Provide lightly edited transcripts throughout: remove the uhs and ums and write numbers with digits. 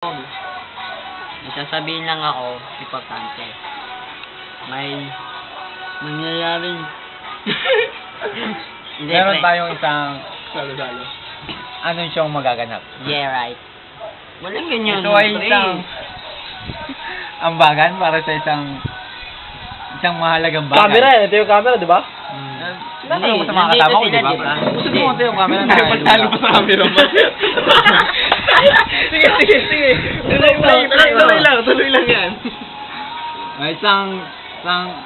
May sasabihin lang ako, importante. May nangyayaring hindi, Meron pre. tayong isang Salo-salo. anong siyang magaganap. Yeah, right. Walang ganyan. Ito ay pre. isang ambagan para sa isang mahalagang bagay. Camera yan. Ito yung camera, di ba? Hindi, sa mga nandito kasama ko, sila, di ba? di ba? Gusto Hindi. mo ito yung camera na Pagtalo pa sa camera mo. Sige. Tuloy lang yan. May isang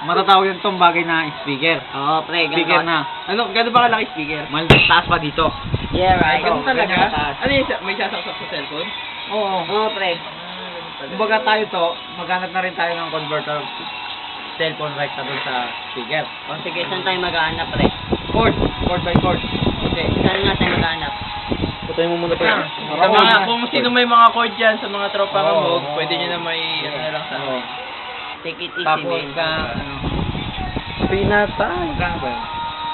matatawag yung tong bagay na speaker. Oo, pre. ganun Speaker ka. na. Ano, gano'n ba kalaki speaker? Taas pa dito. Yeah, right. Ganun talaga? ganyan kataas. Ano yung may sasaksak sa cellphone? Oo. Oo, pre. Kumbaga tayo to, maghanap na rin tayo ng converter cellphone right na doon sa speaker. O sige, saan tayo mag-aanap, pre? Chord by chord. Okay, saan nga tayo mag-aanap? Patayin mo muna pa. Sa mga, kung sino may mga chord dyan sa mga tropa Oo, kamog, oo. pwede nyo na may ano na lang sa Oo. Take it easy, Tapos man. Pinatay. magkano ba yun?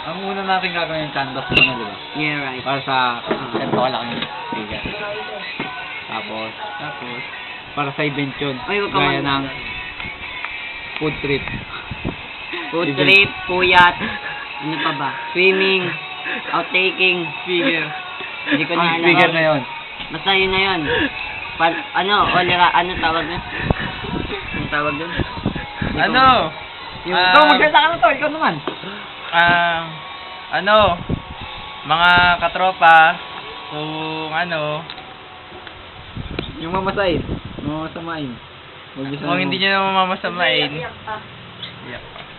Ang una natin gagawin yung canvas muna, di ba? Yeah, right. Para sa ganito lang yung speaker. Tapos, para sa event yun. Ay, huwag ka Gaya mag- ng food trip. Food Event. trip, puyat, ano pa ba? Swimming, outtaking, Speaker. hindi ko na Ang alam. speaker na yun. Basta yun na yun. Ano tawag nun? Ano tawag dun? Ano? Ikaw, magsalita ka na to. Ikaw naman. Ano? Mga katropa, kung ano, Yung mamasain. Mamasamain. kung hindi nyo na mamamasamain,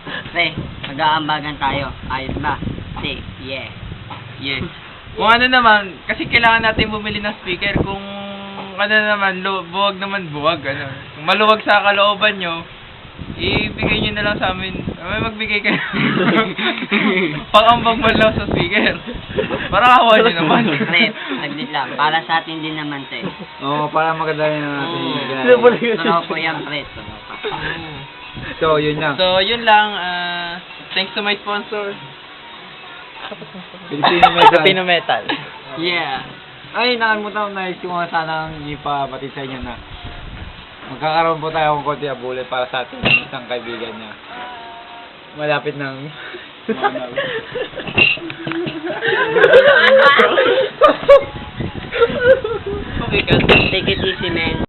Pre, mag-aambagan tayo. Ayos ba? Say, yeah. yes. Kung ano naman, kasi kailangan natin bumili ng speaker. Kung ano naman, buwag, ano. Kung maluwag sa kalooban nyo, ibigay nyo na lang sa amin. May magbigay kayo. Pang-ambag mo lang sa speaker. Para kawa nyo naman. Pre, saglit lang. Para sa atin din naman, te. Oo, para maganda na natin. Totoo po yan, pre. Totoo pa. So, yun lang. So, yun lang. Thanks to my sponsor. Filipino Metal. Yeah. Ay, nakalimutan ko na yung mga sanang ipabatid sa inyo na magkakaroon po tayo ng konti abulit para sa ating isang kaibigan niya. Malapit ng... Okay, ka. Take it easy, man.